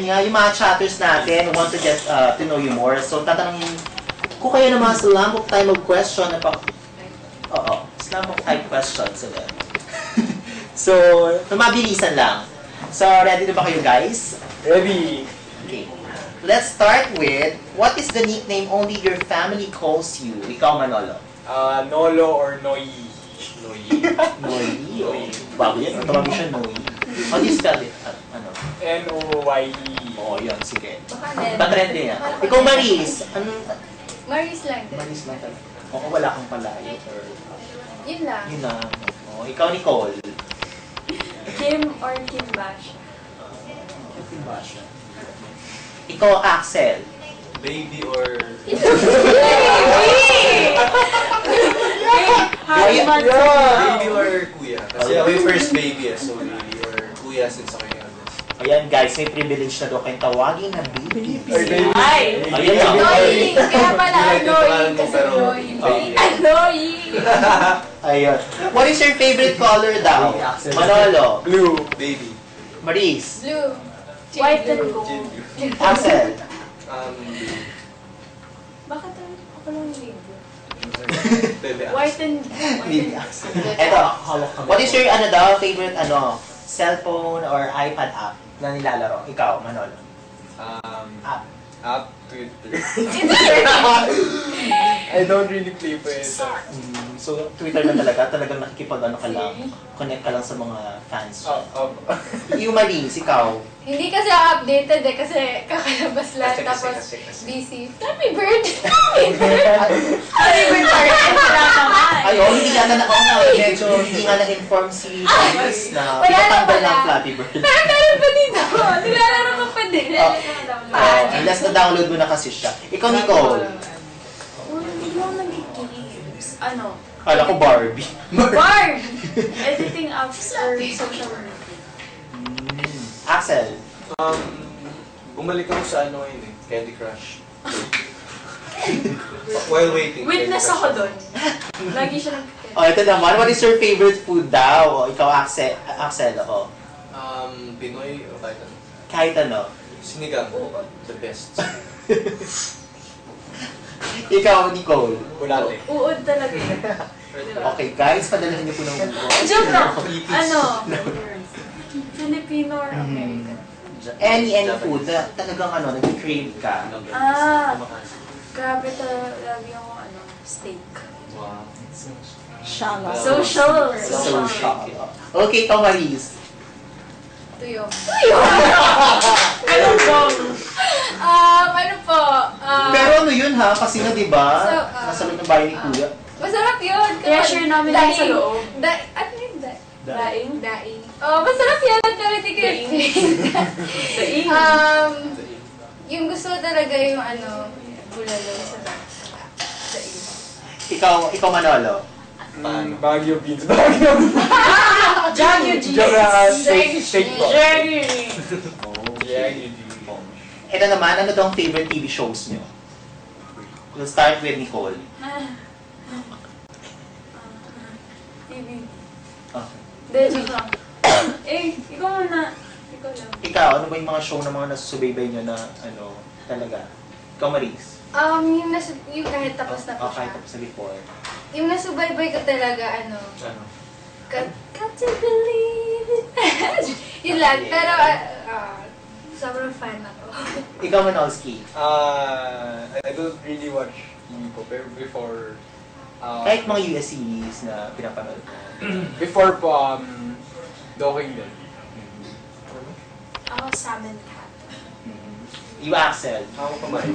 Yung mga chatters natin want to get to know you more. So, tatanungin ko kayo ng mga slam-up type of question na slam-up type questions ulit. So, mabilisan lang. So, ready na ba kayo guys? Ready. Okay. Let's start with, what is the nickname only your family calls you? Ikaw, Manolo. Nolo or Noi. Noi. Bago yan. Tawagin siya Noi. How do you spell it? Ano? N-O-Y-E. Oo, yun. Sige. Baka din. Patrend din yan. Ikaw, Maris. Maris lang din. Maris lang talaga. Oo, wala kang palayo. Or... Yun lang. Yun na. Oo, ikaw, Nicole. Kim or Kim Basha. Kim Basha. Ikaw, Axel. Baby or... Happy months. Baby or kuya. Kasi ako yung first baby so baby or kuya since ako yung eldest. Ayan guys, may privilege na doon kayong tawagin na baby. Ay! Ayan na. Annoying! Kaya pala Hindi lang annoying yung kasi pero annoying. baby. Annoying! Ayun. What is your favorite color daw? Manolo. Blue. Baby. Maris. Blue. White and gold. Axel. Baby. Bakit ako lang libo? Bebe. White and Baby Axel. Eto, what is your favorite cellphone or iPad app na nilalaro? Ikaw, Manolo. App Twitter. I don't really play for it. So, Twitter na talagang nakikipag-ano ka lang, connect ka lang sa mga fans. Yung Maris, ikaw. Hindi kasi ako updated kasi kakalabas lang tapos kasi. busy. Happy birthday! Happy birthday! Ayun, hindi nga na-inform si Maris na Wala na pinatanggal pala. ng Flappy Bird. Pero meron pa dito! Nilalaro ko pa din. Unless na-download mo na kasi siya. Ikaw, Nicole. Hindi mo nag-games. Ano? Kala ko Barbie. Barb! Editing apps or social media. Axel. Bumalik ako sa Candy Crush. While waiting. Witness ako doon. Lagi siya nag-get. Ito naman. What is your favorite food daw? Ikaw, Axel. Ako. Pinoy o kahit ano. Kahit ano. Sinigang. The best. Ikaw, Nicole. Bulate. Uod talaga. Okay, guys. Padalahin niyo po ng Joke lang. Ano? Filipino or American? Any food na talagang nag-crave ka. Grabe lagi ako steak. Wow. Social. Okay, ikaw, Maris. Tuyo. Ano po? Ano po? Pero ano yun ha? Kasi nga diba, So, nasa loob ng bahay ni Kuya. Masarap yun. Kaya share namin lang sa loob. Ano yun? Daing. Daing. Oh, masarap yan. Pero hindi ko Daing. Yung gusto ko talaga yung bulalo sa daing. Ikaw Manolo. Baguio beans. Baguio beans. Jagyo G. Steak po. Jagyo Ito naman, ano daw ang favorite TV shows nyo? We'll start with Nicole. TV. Okay. Joke lang. Ikaw muna. Ikaw lang. Ikaw, ano ba yung mga show na mga nasusubaybay nyo na talaga? Ikaw, Maris. Yung kahit tapos na po Okay, siya. tapos na before. Yung nasubaybay ko talaga, Ano? Got to believe it. Yun lang, pero sobrang fan ako. Ikaw, Manolski. I don't really watch TV po, pero before... Kahit mga US series na pinapanood mo. Before po, Docking din. Ako, Salmon Cat. You, Axel. Ako kumain.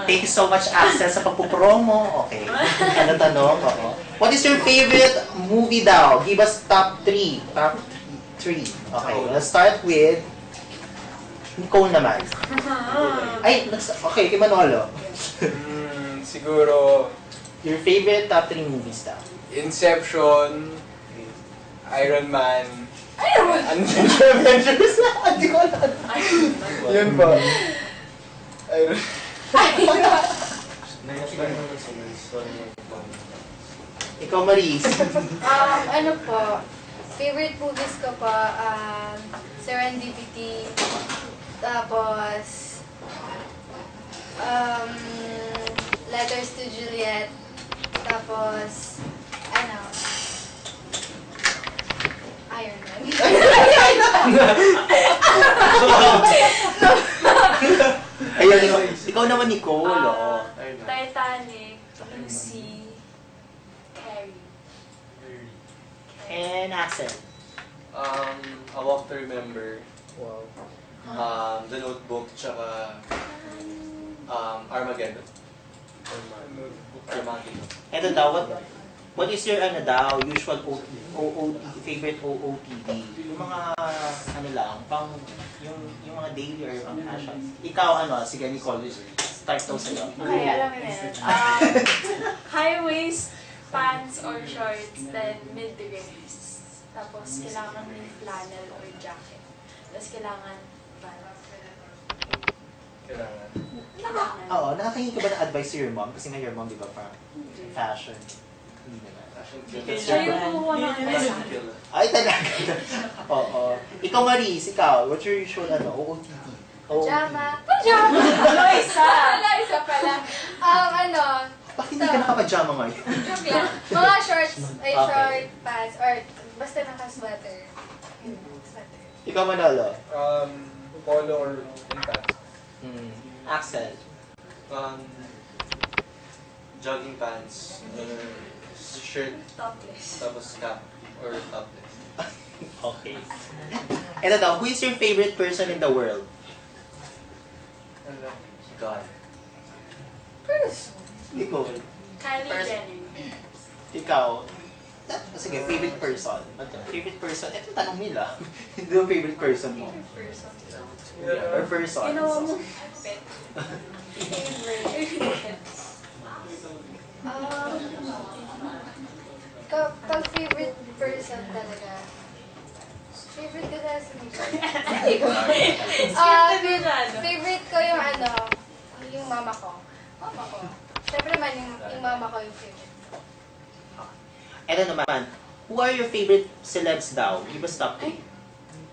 Thank you so much, Axel, sa pagpupromo. Okay. Ano tanong? Oo. What is your favorite movie daw? Give us top 3. Top 3. Okay, let's start with Nicole naman. Okay, kay Manolo. Siguro, Your favorite top 3 movies daw? Inception, Iron Man, Avengers na! Hindi ko alam. yun po. Iron Ikaw, Maris. Ano po, favorite movies ko pa, LGBT. Tapos, Letters to Juliet. Tapos, ano, Iron Man. Ayun, ikaw naman, Nicole. Oh. Titanic, Lucy, Carrie. And Axel. A Walk to Remember, Wow. The Notebook, tsaka Armageddon. Armageddon. Ito daw, what is your ano daw, usual favorite OOTD? Yung mga ano lang, pang yung mga daily or pang fashion. Ikaw ano, sige Nicole, start daw sa'yo. Okay, alam mo na yun. High waist pants or shorts, then mid-wrist. Tapos kailangan may flannel or jacket. Tapos kailangan pants. Kailangan. Oo, nakakahingi ka ba ng advice to your mom? Kasi nga your mom, di ba, parang fashion. Hindi naman. Siya yung kumuha ng advice. Ay, talaga. Oo. Ikaw, Maris, ikaw, what's your usual ano, OOTD? Pajama. Pajama! Ano isa? Wala, isa pala. Ano, Bakit hindi ka nakapajama ngayon? joke lang. Mga shorts, ay Okay. short pants, or basta naka-sweater. Sweater. Ikaw, Manolo. Polo or pants. Axel. Jogging pants, shirt, Topless. tapos cap, or topless. Okay. Ito daw, who is your favorite person in the world? God. Nicole. Kylie First- Jenner. Ikaw. Sige, favorite person. Favorite person, ito tanong nila. Hindi yung favorite person mo. Person. Or person. Ginawa mo. Pag favorite person talaga, favorite ko talaga si Nicole. Favorite ko yung ano, yung mama ko. Mama ko. Siyempre naman yung mama ko yung favorite. Ito naman, who are your favorite celebs daw? Give us top 3.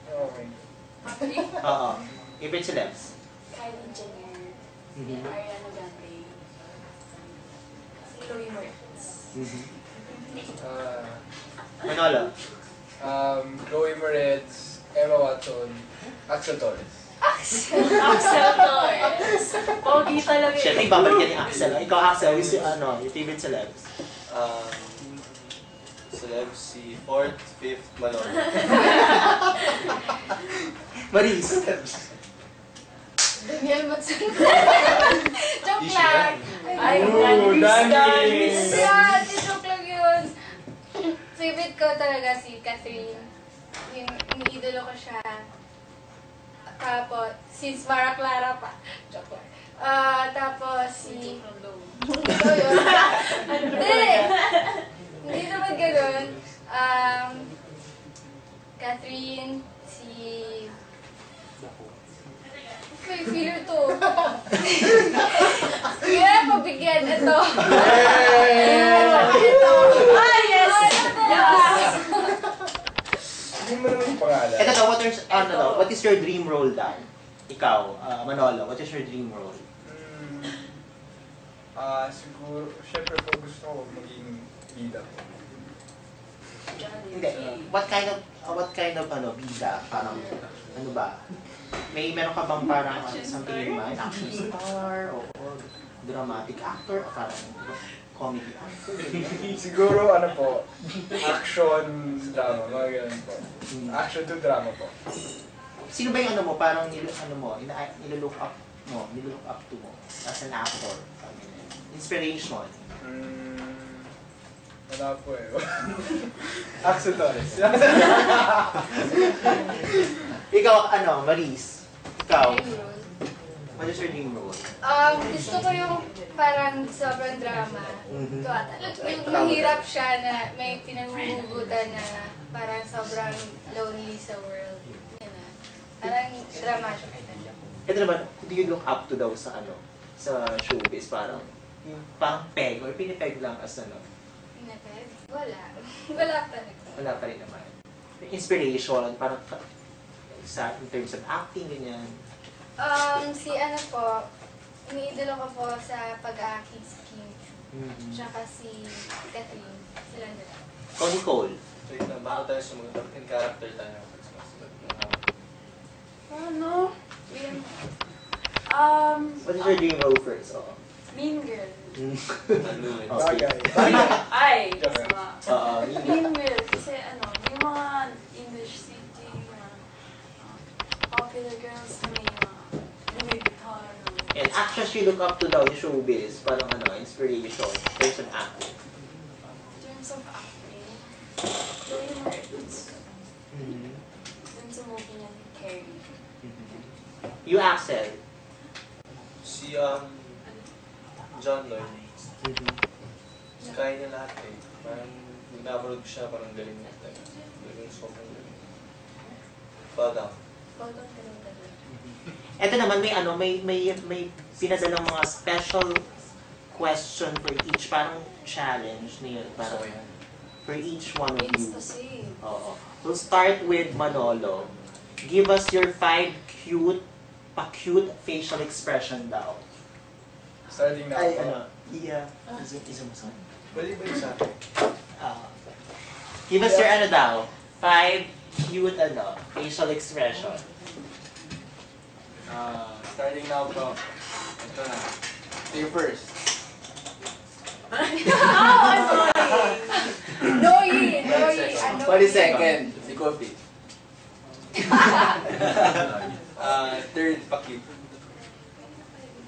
Okay. Oo. Favorite celebs? Kylie Jenner. Mhm. Ariana Grande. Chloe Moretz. Manolo. Chloe Moretz, Emma Watson, Axel Torres. Axel Torres. Pogi talaga Siyempre, yun. ibabalik yan ni Axel. Ikaw, Axel, who's your, ano, your favorite celebs? Celebs si 4th, 5th, Manolo. Maris. Daniel Matson. Joke lang. Ay, Ooh, Danis. Danis. Yeah, joke lang yun. Favorite ko talaga si Catherine. Yung iniidolo ko siya. Tapos, since Mara Clara pa. Joke lang. Tapos si... Ito yun. Hindi! Hindi naman ganun. Catherine, si... May filler to. Yeah, pabigyan. Ito. Ito. Ah, yes! Yes! Hindi mo naman yung pangalan. Ito daw, what is your dream role daw? Ikaw, Manolo, what is your dream role? Siguro, syempre po gusto ko maging bida. Hindi. What kind of ano, bida? Parang, ano ba? Meron ka bang parang something in mind? Action star? O dramatic actor? O parang comedy actor? Siguro ano po, action drama, mga ganun po. Action to drama po. Sino ba yung ano mo, parang nilolook up to mo as an actor? Inspiration. Wala po eh. Axel Torres. Ikaw, ano, Maris? Ikaw, Dream role. what is your dream role? Gusto ko yung parang sobrang drama. Mhm. Ito ata. Yung mahirap siya na may pinanghuhugutan na parang sobrang lonely sa world. Yan na. Parang drama siya. Ito naman, who do you look up to daw sa ano, sa showbiz? Parang, yung parang peg or pinipeg lang as ano, Pinaped? Wala. Wala talaga. wala pa rin naman. Inspiration, parang sa in terms of acting, ganyan? Si ano po, iniidolo ko po sa pag-aakit si Kim. Tsaka si Catherine. Sila nila. O Nicole? Wait na, bago tayo sumunod, in character tayo. Ano? Yun. What is your dream role first? Oo. Mean Girl. Ano yun? Bagay. Ay! Joke. Mean Girl. Kasi ano, yung mga English city, mga popular girls na may mga Louis Vuitton. And actress you look up to daw yung showbiz, parang inspiration, in terms of acting. In terms of acting, Julia Martins. Dun sa movie niya, Carrie. You, Axel? Si, John Lloyd. Kaya niya lahat eh. Parang, nung na-upload ko siya, parang galing niya. Galing, sobrang galing. Badang. Baldwin ka lang talaga. Ito naman may pinadalang mga special question for each, parang challenge na yun, parang So, yan. for each one of It's you. the same. Oo. We'll start with Manolo. Give us your 5 cute facial expression daw. Starting na Ay, ako. iya. Isa mo sa Pwede ba yung sa akin? Give us your daw, 5 cute facial expression. Starting now po. Ito na. You first. Noyi! What is second? Si Kopi. Third, pakit.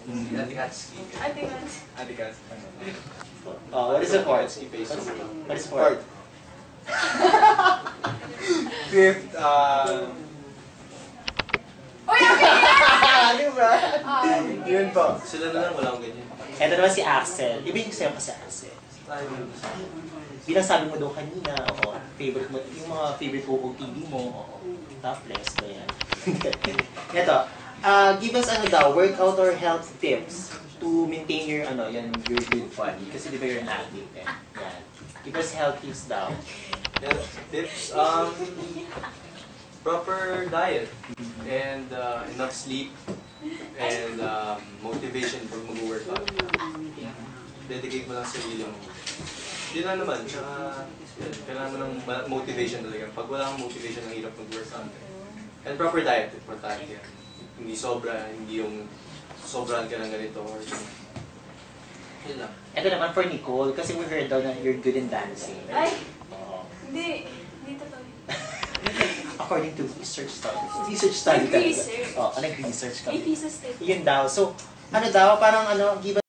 Ate Katsuki. I think that's... Ate Kat. What is the fourth? Katsuki face. What is fourth? Fifth, Uy, okay! Di ba? yun po. Sila na lang, wala akong ganyan. Ito naman si Axel. Iba yung sayo pa si Axel. Bilang sabi mo daw kanina, favorite mo, yung mga favorite OOTD mo, topless, ba yan? Ito, give us workout or health tips to maintain your, your good body. Kasi di ba you're an athlete eh. Yan. Give us health tips daw. Health tips, proper diet, and enough sleep, and motivation for mag-workout. Dedicate mo lang sa sarili mo. Yun lang naman, tsaka kailangan mo ng motivation talaga. Pag wala kang motivation, ang hirap mag-workout. And proper diet, importante yan. Hindi sobra, hindi yung sobrahan ka ng ganito or yun lang. Ito naman for Nicole, kasi we heard daw na you're good in dancing. Ay! Oo. Hindi. Hindi totoo. According to research study talaga. Nag-research. Nag-research kami. May pieces tape. Yun daw. So, parang give